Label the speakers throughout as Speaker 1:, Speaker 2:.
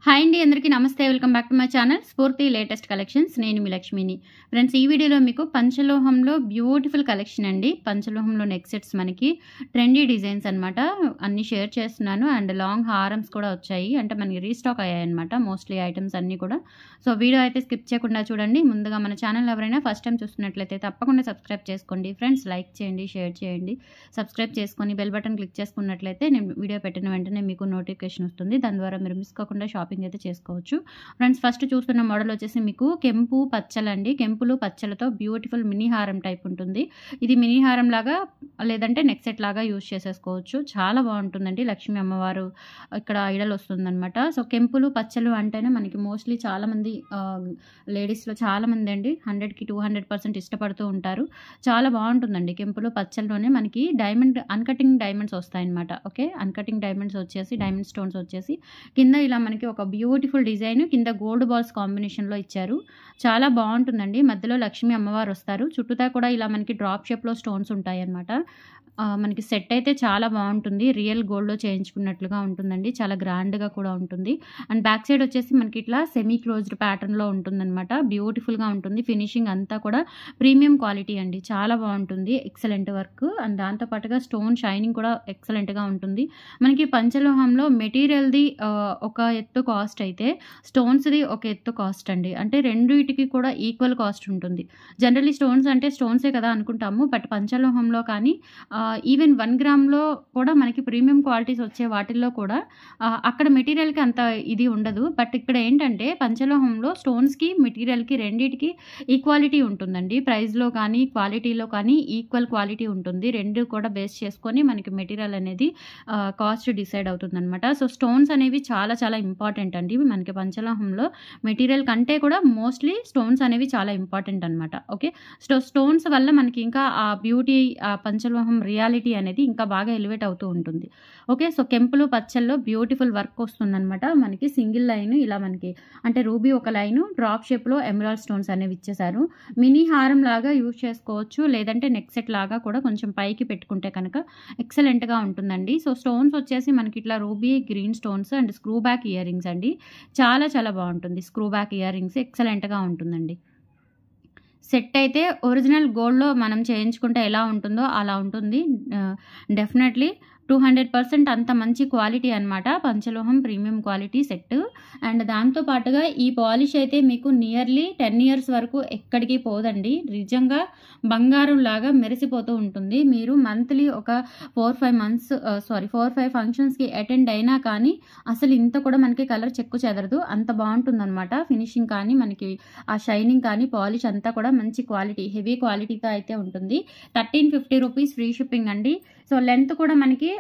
Speaker 1: Hi అండి, అందరికీ నమస్తే. Welcome back to my channel స్ఫూర్తి లేటెస్ట్ కలెక్షన్స్. నేను మీ లక్ష్మిని. ఫ్రెండ్స్, ఈ వీడియోలో మీకు పంచలోహంలో బ్యూటిఫుల్ కలెక్షన్ అండి. పంచలోహంలో నెక్ సెట్స్ మనకి ట్రెండీ డిజైన్స్ అనమాట అన్నీ షేర్ చేస్తున్నాను. అండ్ లాంగ్ హారమ్స్ కూడా వచ్చాయి, అంటే మనకి రీస్టాక్ అయ్యాయి అనమాట మోస్ట్లీ ఐటమ్స్ అన్నీ కూడా. సో వీడియో అయితే స్కిప్ చేయకుండా చూడండి. ముందుగా మన ఛానల్ ఎవరైనా ఫస్ట్ టైం చూస్తున్నట్లయితే తప్పకుండా సబ్స్క్రైబ్ చేసుకోండి ఫ్రెండ్స్. లైక్ చేయండి, షేర్ చేయండి, సబ్స్క్రైబ్ చేసుకొని బెల్ బటన్ క్లిక్ చేసుకున్నట్లయితే నేను వీడియో పెట్టిన వెంటనే మీకు నోటిఫికేషన్ వస్తుంది. దాని ద్వారా మీరు మిస్ కాకుండా షాపింగ్ అయితే చేసుకోవచ్చు. ఫ్రెండ్స్, ఫస్ట్ చూస్తున్న మోడల్ వచ్చేసి మీకు కెంపు పచ్చలండి. కెంపులు పచ్చలతో బ్యూటిఫుల్ మినీ హారం టైప్ ఉంటుంది. ఇది మినీ హారం లాగా లేదంటే నెక్ సెట్ లాగా యూజ్ చేసేసుకోవచ్చు. చాలా బాగుంటుందండి. లక్ష్మీ అమ్మవారు ఇక్కడ ఐడల్ వస్తుందన్నమాట. సో కెంపులు పచ్చలు అంటేనే మనకి మోస్ట్లీ చాలామంది లేడీస్లో చాలామంది అండి 100కి 200% ఇష్టపడుతూ ఉంటారు. చాలా బాగుంటుందండి. కెంపులు పచ్చల్లోనే మనకి డైమండ్ అన్కటింగ్ డైమండ్స్ వస్తాయన్నమాట. ఓకే, అన్కటింగ్ డైమండ్స్ వచ్చేసి డైమండ్ స్టోన్స్ వచ్చేసి కింద ఇలా మనకి ఒక బ్యూటిఫుల్ డిజైన్ కింద గోల్డ్ బాల్స్ కాంబినేషన్లో ఇచ్చారు. చాలా బాగుంటుందండి. మధ్యలో లక్ష్మీ అమ్మవారు వస్తారు. చుట్టూతా కూడా ఇలా మనకి డ్రాప్ షేప్లో స్టోన్స్ ఉంటాయి అన్నమాట. మనకి సెట్ అయితే చాలా బాగుంటుంది. రియల్ గోల్డ్లో చేయించుకున్నట్లుగా ఉంటుందండి. చాలా గ్రాండ్గా కూడా ఉంటుంది. అండ్ బ్యాక్ సైడ్ వచ్చేసి మనకి ఇట్లా సెమీ క్లోజ్డ్ ప్యాటర్న్లో ఉంటుందన్నమాట. బ్యూటిఫుల్గా ఉంటుంది. ఫినిషింగ్ అంతా కూడా ప్రీమియం క్వాలిటీ అండి. చాలా బాగుంటుంది. Excellent work. అండ్ దాంతోపాటుగా స్టోన్ షైనింగ్ కూడా ఎక్సలెంట్గా ఉంటుంది. మనకి పంచలోహంలో మెటీరియల్ది ఒక ఎత్తు కాస్ట్ అయితే స్టోన్స్ది ఒక ఎత్తు కాస్ట్ అండి. అంటే రెండింటికి కూడా ఈక్వల్ కాస్ట్ ఉంటుంది. జనరల్లీ స్టోన్స్ అంటే స్టోన్సే కదా అనుకుంటాము. బట్ పంచలోహంలో కానీ ఈవెన్ 1 గ్రామ్లో కూడా మనకి ప్రీమియం క్వాలిటీస్ వచ్చే వాటిల్లో కూడా అక్కడ మెటీరియల్కి అంత ఇది ఉండదు. బట్ ఇక్కడ ఏంటంటే పంచలోహంలో స్టోన్స్కి మెటీరియల్కి రెండింటికి ఈక్వాలిటీ ఉంటుందండి. ప్రైస్లో కానీ క్వాలిటీలో కానీ ఈక్వల్ క్వాలిటీ ఉంటుంది. రెండు కూడా బేస్ చేసుకొని మనకి మెటీరియల్ అనేది కాస్ట్ డిసైడ్ అవుతుందన్నమాట. సో స్టోన్స్ అనేవి చాలా చాలా ఇంపార్టెంట్ అండి. మనకి పంచలోహంలో మెటీరియల్ కంటే కూడా మోస్ట్లీ స్టోన్స్ అనేవి చాలా ఇంపార్టెంట్ అనమాట. ఓకే, స్టోన్స్ వల్ల మనకి ఇంకా ఆ బ్యూటీ, ఆ పంచలోహం రియాలిటీ అనేది ఇంకా బాగా ఎలివేట్ అవుతూ ఉంటుంది. ఓకే, సో కెంపులు పచ్చల్లో బ్యూటిఫుల్ వర్క్ వస్తుందన్నమాట. మనకి సింగిల్ లైన్ ఇలా మనకి అంటే రూబీ ఒక లైను డ్రాప్ షేప్లో ఎమరాల్డ్ స్టోన్స్ అనేవి ఇచ్చేసారు. మినీ హారం లాగా యూజ్ చేసుకోవచ్చు, లేదంటే నెక్ సెట్ లాగా కూడా కొంచెం పైకి పెట్టుకుంటే కనుక ఎక్సలెంట్గా ఉంటుందండి. సో స్టోన్స్ వచ్చేసి మనకి ఇట్లా ruby green stones and screw back ear rings అండి. చాలా చాలా బాగుంటుంది. స్క్రూ బ్యాక్ ఇయర్ రింగ్స్ ఎక్సలెంట్గా ఉంటుందండి. సెట్ అయితే ఒరిజినల్ గోల్డ్లో మనం చేయించుకుంటే ఎలా ఉంటుందో అలా ఉంటుంది. డెఫినెట్లీ 200% అంత మంచి క్వాలిటీ అనమాట. పంచలోహం ప్రీమియం క్వాలిటీ సెట్. అండ్ దాంతోపాటుగా ఈ పాలిష్ అయితే మీకు నియర్లీ 10 ఇయర్స్ వరకు ఎక్కడికి పోదండి. నిజంగా బంగారం లాగా మెరిసిపోతూ ఉంటుంది. మీరు మంత్లీ ఒక 4-5 ఫంక్షన్స్కి అటెండ్ అయినా కానీ అసలు ఇంత కూడా మనకి కలర్ చెక్కు చెదరదు. అంత బాగుంటుందన్నమాట. ఫినిషింగ్ కానీ మనకి ఆ షైనింగ్ కానీ పాలిష్ అంతా కూడా మంచి క్వాలిటీ, హెవీ క్వాలిటీతో అయితే ఉంటుంది. 1350 రూపీస్ ఫ్రీ షిప్పింగ్ అండి. సో లెంత్ కూడా మనకి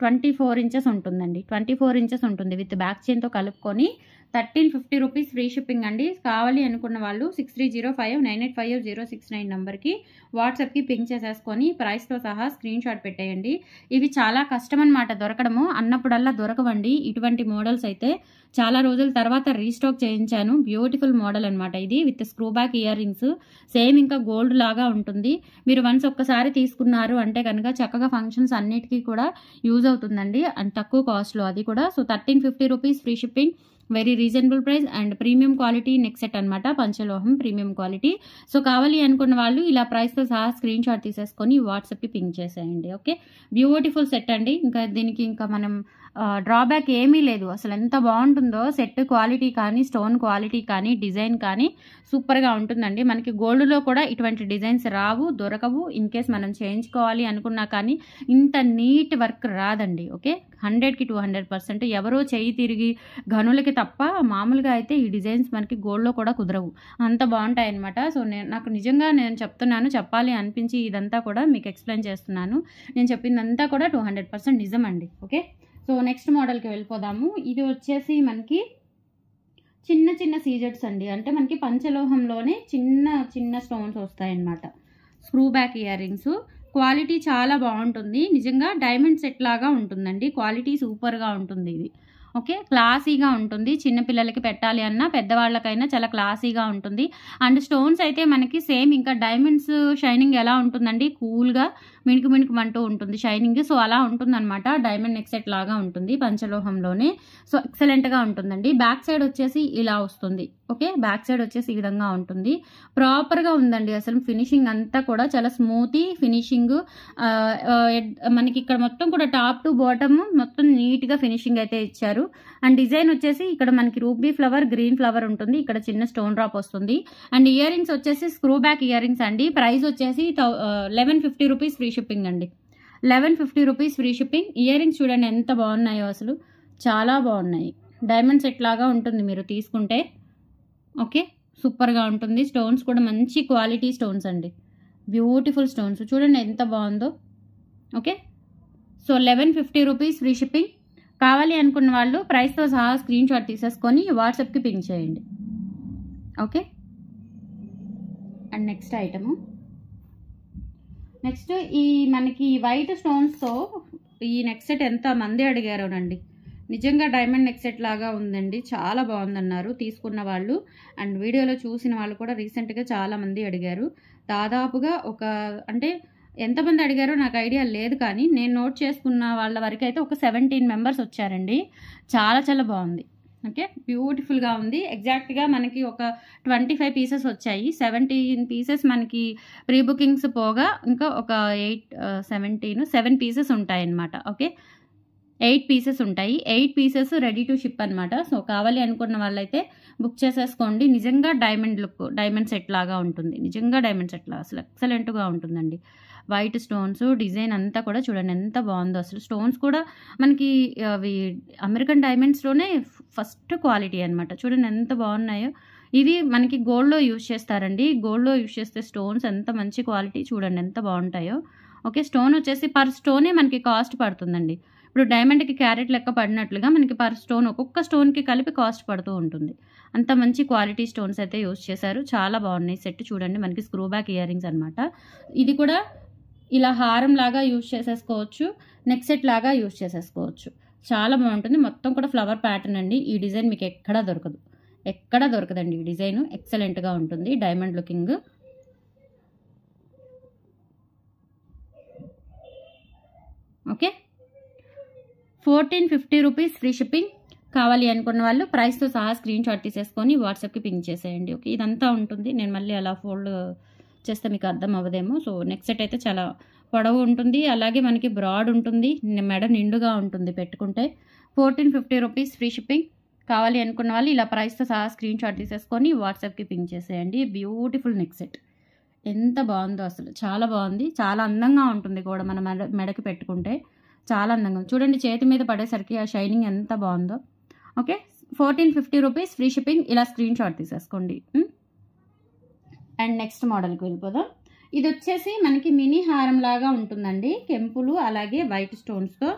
Speaker 1: 24 ఇంచెస్ ఉంటుందండి. 24 ఇంచెస్ ఉంటుంది విత్ బ్యాక్ చైన్తో కలుపుకొని 1350 రూపీస్ ఫ్రీ షిప్పింగ్ అండి. కావాలి అనుకున్న వాళ్ళు 6305985069 నెంబర్కి వాట్సాప్కి పింక్ చేసేసుకొని ప్రైస్తో సహా స్క్రీన్ షాట్ పెట్టేయండి. ఇవి చాలా కష్టం అనమాట దొరకడము. అన్నప్పుడల్లా దొరకవండి ఇటువంటి మోడల్స్ అయితే. చాలా రోజుల తర్వాత రీస్టాక్ చేయించాను. బ్యూటిఫుల్ మోడల్ అనమాట ఇది with screw back ear rings. Same ఇంకా గోల్డ్ లాగా ఉంటుంది. మీరు వన్స్ ఒక్కసారి తీసుకున్నారు అంటే కనుక చక్కగా ఫంక్షన్స్ అన్నిటికీ కూడా యూజ్ అవుతుందండి. అండ్ తక్కువ కాస్ట్లో అది కూడా. So 1350 rupees free shipping, very reasonable price and premium quality neck set అనమాట. పంచలోహం ప్రీమియం క్వాలిటీ. సో కావాలి అనుకున్న వాళ్ళు ఇలా ప్రైస్తో సహా స్క్రీన్ షాట్ తీసేసుకొని వాట్సాప్కి పింక్ చేసేయండి. ఓకే, బ్యూటిఫుల్ సెట్ అండి. ఇంకా దీనికి ఇంకా మనం డ్రాబ్యాక్ ఏమీ లేదు. అసలు ఎంత బాగుంటుందో సెట్ క్వాలిటీ కానీ స్టోన్ క్వాలిటీ కానీ డిజైన్ కానీ సూపర్గా ఉంటుందండి. మనకి గోల్డ్లో కూడా ఇటువంటి డిజైన్స్ రావు, దొరకవు. ఇన్ కేస్ మనం చేయించుకోవాలి అనుకున్నా కానీ ఇంత నీట్ వర్క్ రాదండి. ఓకే, 100కి 200% ఎవరో చేయి తిరిగి గనులకి తప్ప మామూలుగా అయితే ఈ డిజైన్స్ మనకి గోల్డ్లో కూడా కుదరవు. అంత బాగుంటాయి అనమాట. సో నాకు నిజంగా నేను చెప్తున్నాను, చెప్పాలి అనిపించి ఇదంతా కూడా మీకు ఎక్స్ప్లెయిన్ చేస్తున్నాను. నేను చెప్పిందంతా కూడా 200% నిజం అండి. ఓకే, సో నెక్స్ట్ మోడల్కి వెళ్ళిపోదాము. ఇది వచ్చేసి మనకి చిన్న చిన్న సీజెట్స్ అండి. అంటే మనకి పంచలోహంలోనే చిన్న చిన్న స్టోన్స్ వస్తాయన్నమాట. Screw back ear rings. Quality చాలా బాగుంటుంది. నిజంగా డైమండ్ సెట్ లాగా ఉంటుందండి. క్వాలిటీ సూపర్గా ఉంటుంది ఇది. ఓకే, క్లాసీగా ఉంటుంది. చిన్న పిల్లలకి పెట్టాలి అన్నా పెద్దవాళ్ళకైనా చాలా క్లాసీగా ఉంటుంది. అండ్ స్టోన్స్ అయితే మనకి సేమ్ ఇంకా డైమండ్స్ షైనింగ్ ఎలా ఉంటుందండి, కూల్గా మిణుకుమంటూ ఉంటుంది షైనింగ్. సో అలా ఉంటుందన్నమాట. డైమండ్ నెక్ సెట్ లాగా ఉంటుంది పంచలోహంలోనే. సో ఎక్సలెంట్గా ఉంటుందండి. బ్యాక్ సైడ్ వచ్చేసి ఇలా వస్తుంది. ఓకే, బ్యాక్ సైడ్ వచ్చేసి ఈ విధంగా ఉంటుంది. ప్రాపర్గా ఉందండి. అసలు ఫినిషింగ్ అంతా కూడా చాలా స్మూతీ ఫినిషింగ్. మనకి ఇక్కడ మొత్తం కూడా టాప్ టు బాటమ్ మొత్తం నీట్గా ఫినిషింగ్ అయితే ఇచ్చారు. అండ్ డిజైన్ వచ్చేసి ఇక్కడ మనకి రూబీ ఫ్లవర్, గ్రీన్ ఫ్లవర్ ఉంటుంది. ఇక్కడ చిన్న స్టోన్ డ్రాప్ వస్తుంది. అండ్ ఇయర్ రింగ్స్ వచ్చేసి స్క్రూ బ్యాక్ ఇయర్ రింగ్స్ అండి. ప్రైస్ వచ్చేసి 1150 రూపీస్ ఫ్రీ షిప్పింగ్ అండి. 1150 rupees free shipping. Ear rings చూడండి ఎంత బాగున్నాయో, అసలు చాలా బాగున్నాయి. డైమండ్ సెట్ లాగా ఉంటుంది మీరు తీసుకుంటే. ఓకే, సూపర్గా ఉంటుంది. స్టోన్స్ కూడా మంచి క్వాలిటీ స్టోన్స్ అండి, బ్యూటిఫుల్ స్టోన్స్. చూడండి ఎంత బాగుందో. Okay, so 1150 rupees free shipping. కావాలి అనుకున్న వాళ్ళు ప్రైస్తో సహా స్క్రీన్ షాట్ తీసేసుకొని వాట్సాప్కి పింక్ చేయండి. Okay, and next item. Next ఈ మనకి వైట్ స్టోన్స్తో ఈ నెక్ సెట్ ఎంత మంది అడిగారోనండి. నిజంగా డైమండ్ నెక్ సెట్ లాగా ఉందండి, చాలా బాగుందన్నారు తీసుకున్న వాళ్ళు. అండ్ వీడియోలో చూసిన వాళ్ళు కూడా రీసెంట్గా చాలామంది అడిగారు. దాదాపుగా అంటే ఎంతమంది అడిగారో నాకు ఐడియా లేదు, కానీ నేను నోట్ చేసుకున్న వాళ్ళ వరకు అయితే ఒక 17 మెంబర్స్ వచ్చారండి. చాలా చాలా బాగుంది. ఓకే, బ్యూటిఫుల్గా ఉంది. ఎగ్జాక్ట్గా మనకి ఒక 25 పీసెస్ వచ్చాయి. 17 పీసెస్ మనకి ప్రీ బుకింగ్స్ పోగా ఇంకా ఒక 7 పీసెస్ ఉంటాయి అన్నమాట. ఓకే, 8 పీసెస్ ఉంటాయి. 8 పీసెస్ రెడీ టు షిప్ అనమాట. సో కావాలి అనుకున్న వాళ్ళైతే బుక్ చేసేసుకోండి. నిజంగా డైమండ్ లుక్, డైమండ్ సెట్ లాగా ఉంటుంది. నిజంగా డైమండ్ సెట్ లాగా అసలు ఎక్సలెంట్గా ఉంటుందండి. వైట్ స్టోన్స్ డిజైన్ అంతా కూడా చూడండి ఎంత బాగుందో. అసలు స్టోన్స్ కూడా మనకి అవి అమెరికన్ డైమండ్స్లోనే ఫస్ట్ క్వాలిటీ అనమాట. చూడండి ఎంత బాగున్నాయో. ఇవి మనకి గోల్డ్లో యూజ్ చేస్తారండి. గోల్డ్లో యూజ్ చేస్తే స్టోన్స్ ఎంత మంచి క్వాలిటీ, చూడండి ఎంత బాగుంటాయో. ఓకే, స్టోన్ వచ్చేసి పర్ స్టోనే మనకి కాస్ట్ పడుతుందండి. ఇప్పుడు డైమండ్కి క్యారెట్ లెక్క పడినట్లుగా మనకి పర్ స్టోన్ ఒక్కొక్క స్టోన్కి కలిపి కాస్ట్ పడుతూ ఉంటుంది. అంత మంచి క్వాలిటీ స్టోన్స్ అయితే యూజ్ చేశారు. చాలా బాగున్నాయి. సెట్ చూడండి మనకి స్క్రూ బ్యాక్ ఇయర్ రింగ్స్ అనమాట. ఇది కూడా ఇలా హారం లాగా యూజ్ చేసేసుకోవచ్చు, నెక్ సెట్ లాగా యూజ్ చేసేసుకోవచ్చు. చాలా బాగుంటుంది. మొత్తం కూడా ఫ్లవర్ ప్యాటర్న్ అండి. ఈ డిజైన్ మీకు ఎక్కడా దొరకదండి. ఈ డిజైన్ ఎక్సలెంట్గా ఉంటుంది. Diamond looking. Okay, 1450 rupees free shipping. కావాలి అనుకున్న వాళ్ళు ప్రైస్తో సహా స్క్రీన్ షాట్ తీసేసుకొని వాట్సాప్కి పింక్ చేసేయండి. ఓకే, ఇదంతా ఉంటుంది. నేను మళ్ళీ అలా ఫోల్డ్ చేస్తే మీకు అర్థం అవ్వదేమో. సో నెక్ సెట్ అయితే చాలా పొడవు ఉంటుంది, అలాగే మనకి బ్రాడ్ ఉంటుంది, మెడ నిండుగా ఉంటుంది పెట్టుకుంటే. 1450 రూపీస్ ఫ్రీ షిప్పింగ్. కావాలి అనుకున్న వాళ్ళు ఇలా ప్రైస్తో సహా స్క్రీన్ షాట్ తీసేసుకొని వాట్సాప్కి పింక్ చేసేయండి. బ్యూటిఫుల్ నెక్ సెట్ ఎంత బాగుందో, అసలు చాలా బాగుంది. చాలా అందంగా ఉంటుంది కూడా మన మెడకి పెట్టుకుంటే. చాలా అందంగా చూడండి, చేతి మీద పడేసరికి ఆ షైనింగ్ ఎంత బాగుందో. Okay, 1450 rupees free shipping. ఇలా స్క్రీన్ షాట్ తీసేసుకోండి. అండ్ నెక్స్ట్ మోడల్కి వెళ్ళిపోదాం. ఇది వచ్చేసి మనకి మినీ హారం లాగా ఉంటుందండి, కెంపులు అలాగే వైట్ స్టోన్స్తో.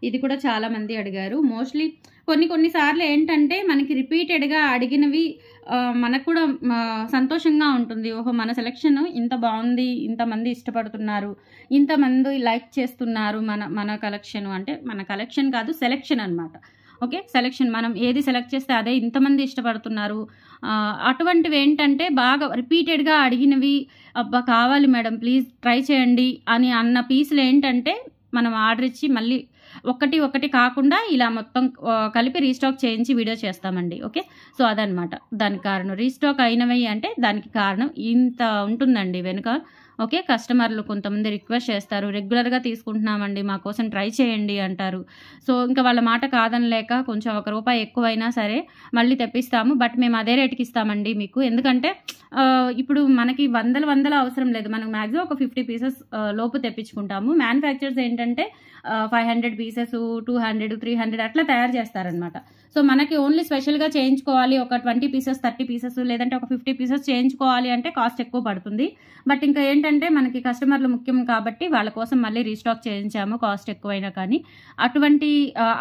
Speaker 1: ఇది కూడా చాలామంది అడిగారు. మోస్ట్లీ కొన్నిసార్లు ఏంటంటే మనకి రిపీటెడ్గా అడిగినవి మనకు కూడా సంతోషంగా ఉంటుంది. ఓహో, మన సెలెక్షన్ ఇంత బాగుంది, ఇంతమంది ఇష్టపడుతున్నారు, ఇంతమంది లైక్ చేస్తున్నారు మన కలెక్షన్. అంటే మన కలెక్షన్ కాదు, సెలెక్షన్ అనమాట. ఓకే, సెలెక్షన్ మనం ఏది సెలెక్ట్ చేస్తే అదే ఇంతమంది ఇష్టపడుతున్నారు. అటువంటివి ఏంటంటే బాగా రిపీటెడ్గా అడిగినవి, అబ్బా కావాలి మేడం ప్లీజ్ ట్రై చేయండి అని అన్న పీసులు ఏంటంటే మనం ఆర్డర్ ఇచ్చి మళ్ళీ ఒకటి కాకుండా ఇలా మొత్తం కలిపి రీస్టాక్ చేయించి వీడియో చేస్తామండి. ఓకే, సో అదనమాట దానికి కారణం. రీస్టాక్ అయినవి అంటే దానికి కారణం ఇంత ఉంటుందండి వెనుక. ఓకే, కస్టమర్లు కొంతమంది రిక్వెస్ట్ చేస్తారు, రెగ్యులర్గా తీసుకుంటున్నామండి మా కోసం ట్రై చేయండి అంటారు. సో ఇంకా వాళ్ళ మాట కాదనలేక కొంచెం ₹1 ఎక్కువైనా సరే మళ్ళీ తెప్పిస్తాము, బట్ మేము అదే రేటుకి ఇస్తామండి మీకు. ఎందుకంటే ఇప్పుడు మనకి వందల అవసరం లేదు, మనకు మ్యాక్సిమం ఒక 50 పీసెస్ లోపు తెప్పించుకుంటాము. మ్యానుఫ్యాక్చర్స్ ఏంటంటే 500 పీసెస్ 200 300 అట్లా తయారు చేస్తారనమాట. సో మనకి ఓన్లీ స్పెషల్గా చేయించుకోవాలి, ఒక 20 పీసెస్ 30 పీసెస్ లేదంటే ఒక 50 పీసెస్ చేయించుకోవాలి అంటే కాస్ట్ ఎక్కువ పడుతుంది. బట్ ఇంకా ఏంటంటే మనకి కస్టమర్లు ముఖ్యం కాబట్టి వాళ్ళ కోసం మళ్ళీ రీస్టాక్ చేయించాము, కాస్ట్ ఎక్కువైనా కానీ. అటువంటి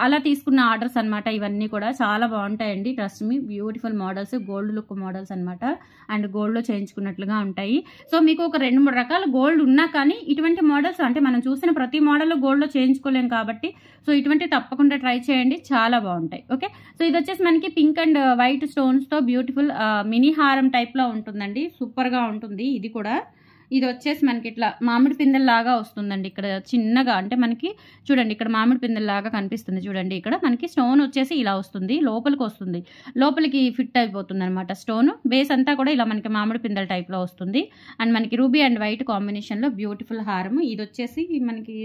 Speaker 1: అలా తీసుకున్న ఆర్డర్స్ అనమాట ఇవన్నీ కూడా. చాలా బాగుంటాయండి, trust me. Beautiful models, gold look models అనమాట. అండ్ గోల్డ్లో చేయించుకున్నట్లుగా ఉంటాయి. సో మీకు ఒక 2-3 రకాల గోల్డ్ ఉన్నా కానీ ఇటువంటి మోడల్స్ అంటే మనం చూసిన ప్రతి మోడల్ గోల్డ్లో చేంజ్ చేయించుకోలేం కాబట్టి సో ఇటువంటి తప్పకుండా ట్రై చేయండి, చాలా బాగుంటాయి. ఓకే, సో ఇది వచ్చేసి మనకి పింక్ అండ్ వైట్ స్టోన్స్తో బ్యూటిఫుల్ మినీ హారం టైప్లో ఉంటుందండి, సూపర్గా ఉంటుంది. ఇది కూడా ఇది వచ్చేసి మనకి ఇట్లా మామిడి పిందెల్లాగా వస్తుందండి. ఇక్కడ చిన్నగా అంటే మనకి చూడండి ఇక్కడ మామిడి పిందెల్లాగా కనిపిస్తుంది చూడండి. ఇక్కడ మనకి స్టోన్ వచ్చేసి ఇలా వస్తుంది, లోపలికి వస్తుంది, లోపలికి ఫిట్ అయిపోతుంది అనమాట స్టోన్. బేస్ అంతా కూడా ఇలా మనకి మామిడి పిందెల టైప్లో వస్తుంది. అండ్ మనకి రూబీ అండ్ వైట్ కాంబినేషన్లో బ్యూటిఫుల్ హారం. ఇది వచ్చేసి మనకి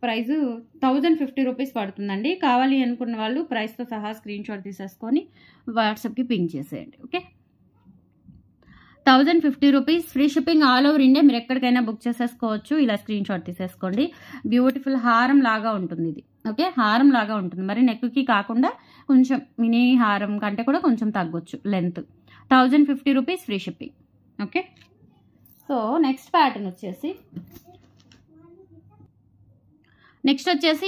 Speaker 1: ప్రైస్ 1050 రూపీస్ పడుతుందండి. కావాలి అనుకున్న వాళ్ళు ప్రైస్తో సహా స్క్రీన్ షాట్ తీసేసుకొని వాట్సాప్కి పింక్ చేసేయండి. Okay, 1050 rupees, free shipping all over India. మీరు ఎక్కడికైనా బుక్ చేసేసుకోవచ్చు. ఇలా స్క్రీన్ షాట్ తీసేసుకోండి. బ్యూటిఫుల్ హారం లాగా ఉంటుంది ఇది. ఓకే, హారం లాగా ఉంటుంది, మరి నెక్కి కాకుండా కొంచెం మినీ హారం కంటే కూడా కొంచెం తగ్గొచ్చు length. 1050 rupees, free shipping. Okay, so next pattern వచ్చేసి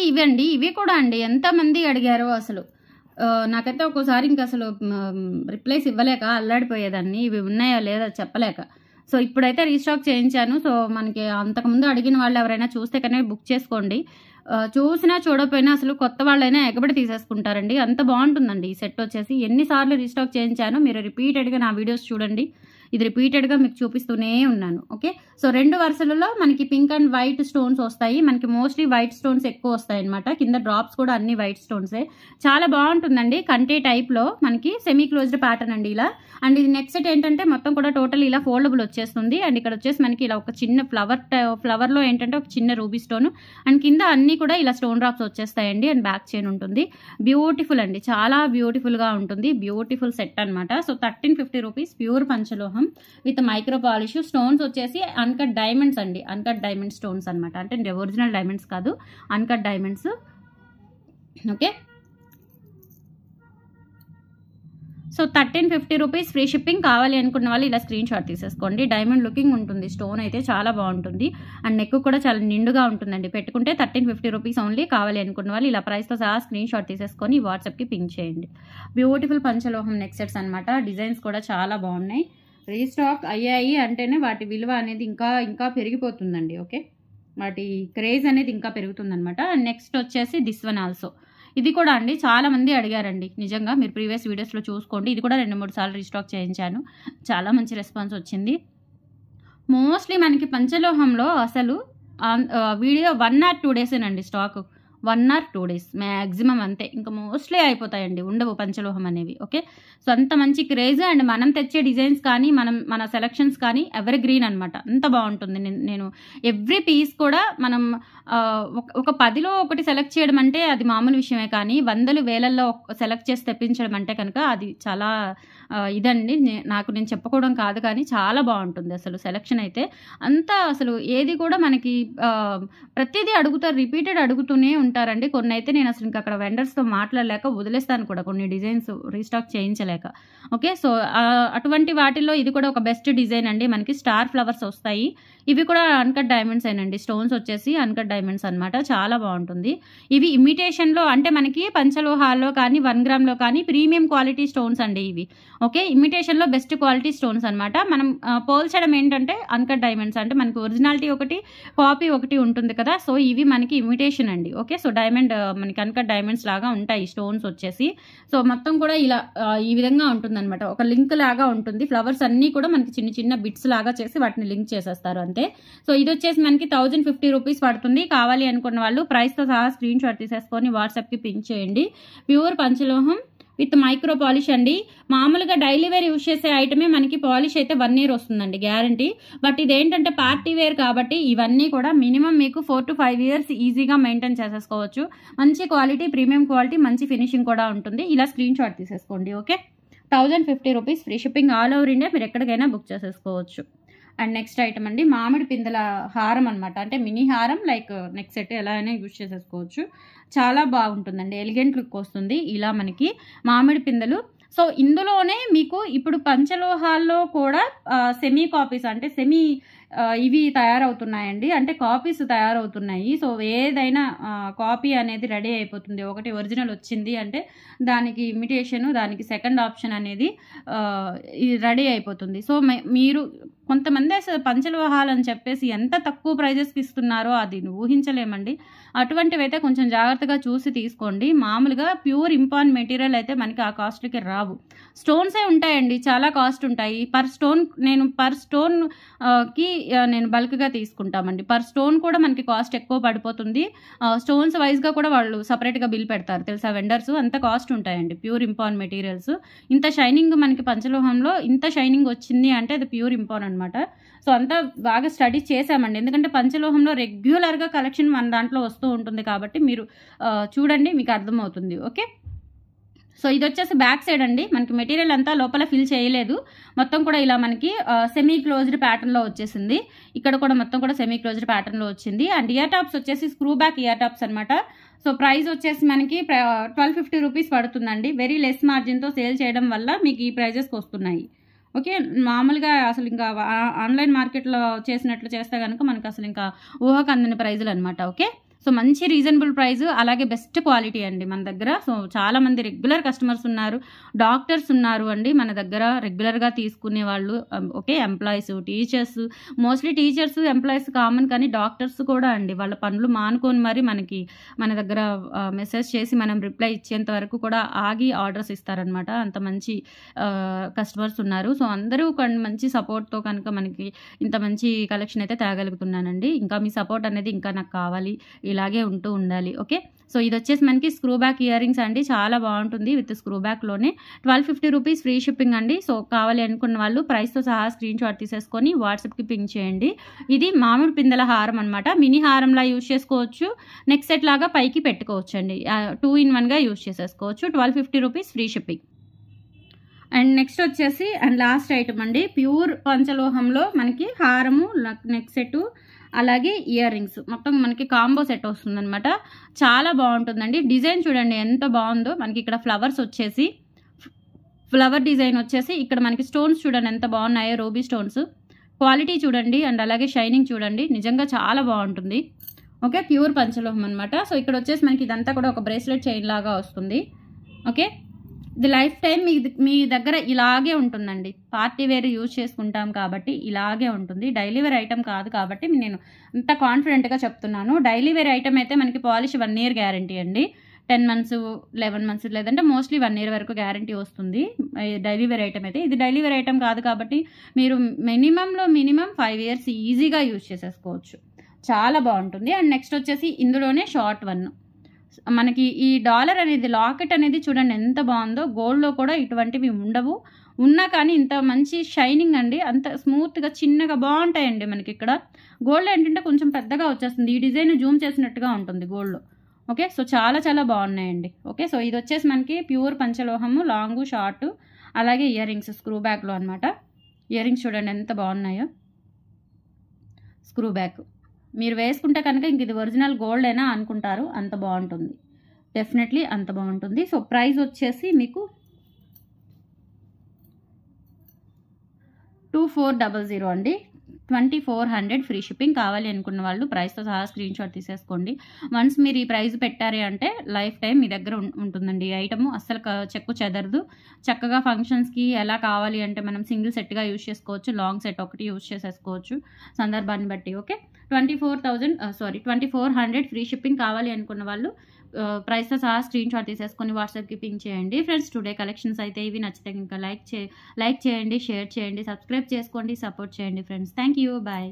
Speaker 1: ఇవి అండి. ఇవి కూడా అండి ఎంతమంది అడిగారో అసలు నాకైతే ఒక్కోసారి ఇంకా అసలు రిప్లైస్ ఇవ్వలేక అల్లాడిపోయేదాన్ని, ఇవి ఉన్నాయా లేదా చెప్పలేక. సో ఇప్పుడైతే రీస్టాక్ చేయించాను. సో మనకి అంతకుముందు అడిగిన వాళ్ళు ఎవరైనా చూస్తే కన్నా బుక్ చేసుకోండి. చూసినా చూడకపోయినా అసలు కొత్త వాళ్ళైనా ఎగబడి తీసేసుకుంటారండి, అంత బాగుంటుందండి ఈ సెట్ వచ్చేసి. ఎన్నిసార్లు రీస్టాక్ చేయించాను, మీరు రిపీటెడ్గా నా వీడియోస్ చూడండి, ఇది రిపీటెడ్గా మీకు చూపిస్తూనే ఉన్నాను. ఓకే, సో 2 వరుసలలో మనకి పింక్ అండ్ వైట్ స్టోన్స్ వస్తాయి. మనకి మోస్ట్లీ వైట్ స్టోన్స్ ఎక్కువ వస్తాయి అనమాట. కింద డ్రాప్స్ కూడా అన్ని వైట్ స్టోన్సే. చాలా బాగుంటుందండి, కంటే టైప్లో మనకి సెమీ క్లోజ్డ్ ప్యాటర్న్ అండి ఇలా. అండ్ ఇది నెక్స్ట్ సెట్ ఏంటంటే మొత్తం కూడా టోటల్ ఇలా ఫోల్డబుల్ వచ్చేస్తుంది. అండ్ ఇక్కడ వచ్చేసి మనకి ఇలా ఒక చిన్న ఫ్లవర్లో ఏంటంటే ఒక చిన్న రూబీ స్టోన్, అండ్ కింద అన్ని కూడా ఇలా స్టోన్ డ్రాప్స్ వచ్చేస్తాయండి. అండ్ బ్యాక్ చైన్ ఉంటుంది. బ్యూటిఫుల్ అండి, చాలా బ్యూటిఫుల్గా ఉంటుంది. బ్యూటిఫుల్ సెట్ అనమాట. సో 1350 రూపీస్, ప్యూర్ పంచలోహం విత్ మైక్రో పాలిష్. స్టోన్స్ వచ్చేసి అన్కట్ డైమండ్స్ అండి, అన్కట్ డైమండ్ స్టోన్స్ అనమాట. అంటే ఒరిజినల్ డైమండ్స్ కాదు, uncut diamonds. Okay, so 1350 rupees, free shipping. కావాలి అనుకున్న వాళ్ళు ఇలా స్క్రీన్ షాట్ తీసేసుకోండి. డైమండ్ లుకింగ్ ఉంటుంది, స్టోన్ అయితే చాలా బాగుంటుంది. అండ్ నెక్ కూడా చాలా నిండుగా ఉంటుందండి, పెట్టుకుంటే 1350 రూపీస్ ఓన్లీ. కావాలి అనుకున్న వాళ్ళు ఇలా ప్రైస్తో సహా స్క్రీన్ షాట్ తీసేసుకొని వాట్సాప్కి పింక్ చేయండి. బ్యూటిఫుల్ పంచలోహం నెక్ సెట్స్ అనమాట. డిజైన్స్ కూడా చాలా బాగున్నాయి. రీస్టాక్ అయ్యాయి అంటేనే వాటి విలువ అనేది ఇంకా పెరిగిపోతుందండి. ఓకే, వాటి క్రేజ్ అనేది ఇంకా పెరుగుతుందన్నమాట. నెక్స్ట్ వచ్చేసి దిస్ వన్ ఆల్సో. ఇది కూడా అండి చాలా మంది అడిగారండి, నిజంగా మీరు ప్రీవియస్ వీడియోస్లో చూసుకోండి. ఇది కూడా 2-3 సార్లు రీస్టాక్ చేయించాను, చాలా మంచి రెస్పాన్స్ వచ్చింది. మోస్ట్లీ మనకి పంచలోహంలో అసలు వీడియో 1 or 2 డేసేనండి స్టాక్. 1 or 2 డేస్ మ్యాక్సిమం, అంతే. ఇంకా మోస్ట్లీ అయిపోతాయండి, ఉండవు పంచలోహం అనేవి. ఓకే, సో అంత మంచి క్రేజ్. అండ్ మనం తెచ్చే డిజైన్స్ కానీ మన సెలెక్షన్స్ కానీ ఎవర్ గ్రీన్ అనమాట, అంత బాగుంటుంది. నేను ఎవ్రీ పీస్ కూడా మనం ఒక 10లో ఒకటి సెలెక్ట్ చేయడం అంటే అది మామూలు విషయమే, కానీ 100 వేలల్లో సెలెక్ట్ చేసి తెప్పించడం అంటే కనుక అది చాలా ఇదండి. నేను చెప్పుకోవడం కాదు, కానీ చాలా బాగుంటుంది అసలు సెలెక్షన్ అయితే. అంతా అసలు ఏది కూడా మనకి ప్రతిదీ అడుగుతారు, రిపీటెడ్ అడుగుతూనే ఉంటారండి. కొన్ని అయితే నేను అసలు ఇంకా అక్కడ వెండర్స్తో మాట్లాడలేక వదిలేస్తాను కూడా, కొన్ని డిజైన్స్ రీస్టాక్ చేయించలేక. ఓకే, సో అటువంటి వాటిల్లో ఇది కూడా ఒక బెస్ట్ డిజైన్ అండి. మనకి స్టార్ ఫ్లవర్స్ వస్తాయి. ఇవి కూడా అన్కట్ డైమండ్స్ ఏనండి, స్టోన్స్ వచ్చేసి అన్కట్ డైమండ్స్ అనమాట. చాలా బాగుంటుంది. ఇవి ఇమిటేషన్లో అంటే మనకి పంచలోహాల్లో కానీ 1 గ్రామ్లో కానీ ప్రీమియం క్వాలిటీ స్టోన్స్ అండి ఇవి. ఓకే, ఇమిటేషన్లో బెస్ట్ క్వాలిటీ స్టోన్స్ అనమాట. మనం పోల్చడం ఏంటంటే అన్కట్ డైమండ్స్ అంటే మనకి ఒరిజినాలిటీ ఒకటి, కాపీ ఒకటి ఉంటుంది కదా. సో ఇవి మనకి ఇమిటేషన్ అండి. ఓకే, సో డైమండ్ మనకి అన్కట్ డైమండ్స్ లాగా ఉంటాయి స్టోన్స్ వచ్చేసి. సో మొత్తం కూడా ఇలా ఈ విధంగా ఉంటుందన్నమాట, ఒక లింక్ లాగా ఉంటుంది. ఫ్లవర్స్ అన్నీ కూడా మనకి చిన్న చిన్న బిట్స్ లాగా చేసి వాటిని లింక్ చేసేస్తారు అంతే. సో ఇది వచ్చేసి మనకి 1050 రూపీస్ పడుతుంది. కావాలి అనుకున్న వాళ్ళు ప్రైస్తో సహా స్క్రీన్ షాట్ తీసేసుకొని వాట్సాప్కి పింక్ చేయండి. ప్యూర్ పంచలోహం విత్ మైక్రో పాలిష్ అండి. మామూలుగా డైలీ వేర్ యూజ్ చేసే ఐటమే మనకి పాలిష్ అయితే 1 year వస్తుందండి గ్యారంటీ. బట్ ఇదేంటంటే పార్టీ వేర్ కాబట్టి ఇవన్నీ కూడా మినిమం మీకు 4 to 5 years ఈజీగా మెయింటైన్ చేసేసుకోవచ్చు. మంచి క్వాలిటీ, ప్రీమియం క్వాలిటీ, మంచి ఫినిషింగ్ కూడా ఉంటుంది. ఇలా స్క్రీన్ షాట్ తీసేసుకోండి. Okay, 1050 rupees, free shipping all over India. మీరు ఎక్కడికైనా బుక్ చేసేసుకోవచ్చు. అండ్ నెక్స్ట్ ఐటమ్ అండి మామిడి పిందెల హారం అనమాట. అంటే మినీ హారం లైక్ నెక్ సెట్ ఎలా అయినా యూజ్ చేసేసుకోవచ్చు. చాలా బాగుంటుందండి, ఎలిగెంట్ లుక్ వస్తుంది. ఇలా మనకి మామిడి పిందెలు. సో ఇందులోనే మీకు ఇప్పుడు పంచలోహాల్లో కూడా సెమీ కాపీస్ అంటే సెమీ ఇవి తయారవుతున్నాయండి, అంటే కాపీస్ తయారవుతున్నాయి. సో ఏదైనా కాపీ అనేది రెడీ అయిపోతుంది. ఒకటి ఒరిజినల్ వచ్చింది అంటే దానికి ఇమిటేషన్, దానికి సెకండ్ ఆప్షన్ అనేది రెడీ అయిపోతుంది. సో మీరు కొంతమంది అసలు పంచలోహాలు అని చెప్పేసి ఎంత తక్కువ ప్రైజెస్కి ఇస్తున్నారో అది ఊహించలేమండి. అటువంటివి అయితే కొంచెం జాగ్రత్తగా చూసి తీసుకోండి. మామూలుగా ప్యూర్ ఇంపార్ట్ మెటీరియల్ అయితే మనకి ఆ కాస్ట్కి రావు. స్టోన్సే ఉంటాయండి, చాలా కాస్ట్ ఉంటాయి. పర్ స్టోన్ కి నేను బల్క్గా తీసుకుంటామండి. పర్ స్టోన్ కూడా మనకి కాస్ట్ ఎక్కువ పడిపోతుంది. స్టోన్స్ వైజ్గా కూడా వాళ్ళు సపరేట్గా బిల్ పెడతారు తెలుసా వెండర్స్, అంత కాస్ట్ ఉంటాయండి ప్యూర్ ఇంపార్ట్ మెటీరియల్స్. ఇంత షైనింగ్ మనకి పంచలోహంలో ఇంత షైనింగ్ వచ్చింది అంటే అది ప్యూర్ ఇంపార్ట్ అనమాట. సో అంతా బాగా స్టడీ చేసామండి, ఎందుకంటే పంచలోహంలో రెగ్యులర్గా కలెక్షన్ మన దాంట్లో వస్తూ ఉంటుంది కాబట్టి మీరు చూడండి, మీకు అర్థమవుతుంది. ఓకే, సో ఇది వచ్చేసి బ్యాక్ సైడ్ అండి. మనకి మెటీరియల్ అంతా లోపల ఫిల్ చేయలేదు, మొత్తం కూడా ఇలా మనకి సెమీ క్లోజ్డ్ ప్యాటర్న్లో వచ్చేసింది. ఇక్కడ కూడా మొత్తం కూడా సెమీ క్లోజ్డ్ ప్యాటర్న్లో వచ్చింది. అండ్ ఇయర్ టాప్స్ వచ్చేసి స్క్రూ బ్యాక్ ఇయర్ టాప్స్ అనమాట. సో ప్రైస్ వచ్చేసి మనకి 1250 రూపీస్ పడుతుందండి. వెరీ లెస్ మార్జిన్తో సేల్ చేయడం వల్ల మీకు ఈ ప్రైజెస్కి వస్తున్నాయి. ఓకే, మామూలుగా అసలు ఇంకా ఆన్లైన్ మార్కెట్లో చేసినట్లు చేస్తే కనుక మనకు అసలు ఇంకా ఊహకు అందని ప్రైజులు అనమాట. ఓకే, సో మంచి రీజనబుల్ ప్రైస్, అలాగే బెస్ట్ క్వాలిటీ అండి మన దగ్గర. సో చాలామంది రెగ్యులర్ కస్టమర్స్ ఉన్నారు, డాక్టర్స్ ఉన్నారు అండి మన దగ్గర రెగ్యులర్గా తీసుకునే వాళ్ళు. Okay, employees, teachers, mostly teachers employees common, కానీ డాక్టర్స్ కూడా అండి వాళ్ళ పనులు మానుకొని మరి మనకి మన దగ్గర మెసేజ్ చేసి మనం రిప్లై ఇచ్చేంత వరకు కూడా ఆగి ఆర్డర్స్ ఇస్తారనమాట. అంత మంచి కస్టమర్స్ ఉన్నారు. సో అందరూ మంచి సపోర్ట్తో కనుక మనకి ఇంత మంచి కలెక్షన్ అయితే తేగలుగుతున్నానండి. ఇంకా మీ సపోర్ట్ అనేది ఇంకా నాకు కావాలి, ఇలాగే ఉంటూ ఉండాలి. ఓకే, సో ఇది వచ్చేసి మనకి స్క్రూ బ్యాక్ ఇయర్ రింగ్స్ అండి, చాలా బాగుంటుంది. విత్ స్క్రూ బ్యాక్లోనే 1250 రూపీస్ ఫ్రీ షిప్పింగ్ అండి. సో కావాలి అనుకున్న వాళ్ళు ప్రైస్తో సహా స్క్రీన్ షాట్ తీసేసుకొని వాట్సాప్కి పింక్ చేయండి. ఇది మామిడి పిందెల హారం అనమాట, మినీ హారంలా యూజ్ చేసుకోవచ్చు, నెక్ సెట్ లాగా పైకి పెట్టుకోవచ్చు అండి. 2 in 1గా యూజ్ చేసేసుకోవచ్చు. 1250 rupees free shipping. And next వచ్చేసి అండ్ లాస్ట్ ఐటమ్ అండి, ప్యూర్ పంచలోహంలో మనకి హారము, నెక్ సెట్, అలాగే ఇయర్ రింగ్స్ మొత్తం మనకి కాంబో సెట్ వస్తుందన్నమాట. చాలా బాగుంటుందండి. డిజైన్ చూడండి ఎంత బాగుందో. మనకి ఇక్కడ ఫ్లవర్స్ వచ్చేసి ఫ్లవర్ డిజైన్ వచ్చేసి ఇక్కడ మనకి స్టోన్స్ చూడండి ఎంత బాగున్నాయో, రూబీ స్టోన్స్. క్వాలిటీ చూడండి అండ్ అలాగే షైనింగ్ చూడండి, నిజంగా చాలా బాగుంటుంది. ఓకే, ప్యూర్ పంచలోహం అనమాట. సో ఇక్కడ వచ్చేసి మనకి ఇదంతా కూడా ఒక బ్రేస్లెట్ చైన్ లాగా వస్తుంది. ఓకే, ఇది లైఫ్ టైం మీ దగ్గర ఇలాగే ఉంటుందండి. పార్టీ వేర్ యూజ్ చేసుకుంటాం కాబట్టి ఇలాగే ఉంటుంది. డైలీ వేర్ ఐటమ్ కాదు కాబట్టి నేను అంత కాన్ఫిడెంట్గా చెప్తున్నాను. డైలీ వేర్ ఐటమ్ అయితే మనకి పాలిష్ 1 year గ్యారంటీ అండి. 10 months 11 months లేదంటే మోస్ట్లీ 1 year వరకు గ్యారంటీ వస్తుంది డైలీ వేర్ ఐటమ్ అయితే. ఇది డైలీ వేర్ ఐటమ్ కాదు కాబట్టి మీరు మినిమం 5 years ఈజీగా యూజ్ చేసేసుకోవచ్చు. చాలా బాగుంటుంది. అండ్ నెక్స్ట్ వచ్చేసి ఇందులోనే షార్ట్ వన్ మనకి ఈ డాలర్ అనేది లాకెట్ అనేది చూడండి ఎంత బాగుందో. గోల్డ్లో కూడా ఇటువంటివి ఉండవు, ఉన్నా కానీ ఇంత మంచి షైనింగ్ అండి, అంత స్మూత్గా చిన్నగా బాగుంటాయండి. మనకి ఇక్కడ గోల్డ్ ఏంటంటే కొంచెం పెద్దగా వచ్చేస్తుంది, ఈ డిజైన్ జూమ్ చేసినట్టుగా ఉంటుంది గోల్డ్లో. ఓకే, సో చాలా చాలా బాగున్నాయండి. ఓకే, సో ఇది వచ్చేసి మనకి ప్యూర్ పంచలోహము, లాంగు షార్ట్, అలాగే ఇయర్ రింగ్స్ స్క్రూ బ్యాక్లో అనమాట. ఇయర్ రింగ్స్ చూడండి ఎంత బాగున్నాయో. స్క్రూ బ్యాక్ మీరు వేసుకుంటే కనుక ఇంక ఇది ఒరిజినల్ గోల్డ్ అయినా అనుకుంటారు, అంత బాగుంటుంది, డెఫినెట్లీ అంత బాగుంటుంది. సో ప్రైస్ వచ్చేసి మీకు 2400 అండి. 2400 ఫ్రీ షిప్పింగ్. కావాలి అనుకున్న వాళ్ళు ప్రైస్తో సహా స్క్రీన్ షాట్ తీసేసుకోండి. వన్స్ మీరు ఈ ప్రైస్ పెట్టారే అంటే లైఫ్ టైం మీ దగ్గర ఉంటుందండి. ఈ ఐటమ్ అస్సలు చెక్కు చెదరదు. చక్కగా ఫంక్షన్స్కి ఎలా కావాలి అంటే మనం సింగిల్ సెట్గా యూజ్ చేసుకోవచ్చు, లాంగ్ సెట్ ఒకటి యూజ్ చేసేసుకోవచ్చు సందర్భాన్ని బట్టి. Okay, 2400 free shipping. కావాలి అనుకున్న వాళ్ళు ప్రైస్తో సహా స్క్రీన్ షాట్ తీసేసుకొని వాట్సాప్కి పింక్ చేయండి. ఫ్రెండ్స్, టుడే కలెక్షన్స్ అయితే ఇవి. నచ్చితే ఇంకా లైక్ చేయండి, షేర్ చేయండి, సబ్స్క్రైబ్ చేసుకోండి, సపోర్ట్ చేయండి ఫ్రెండ్స్. Thank you, bye.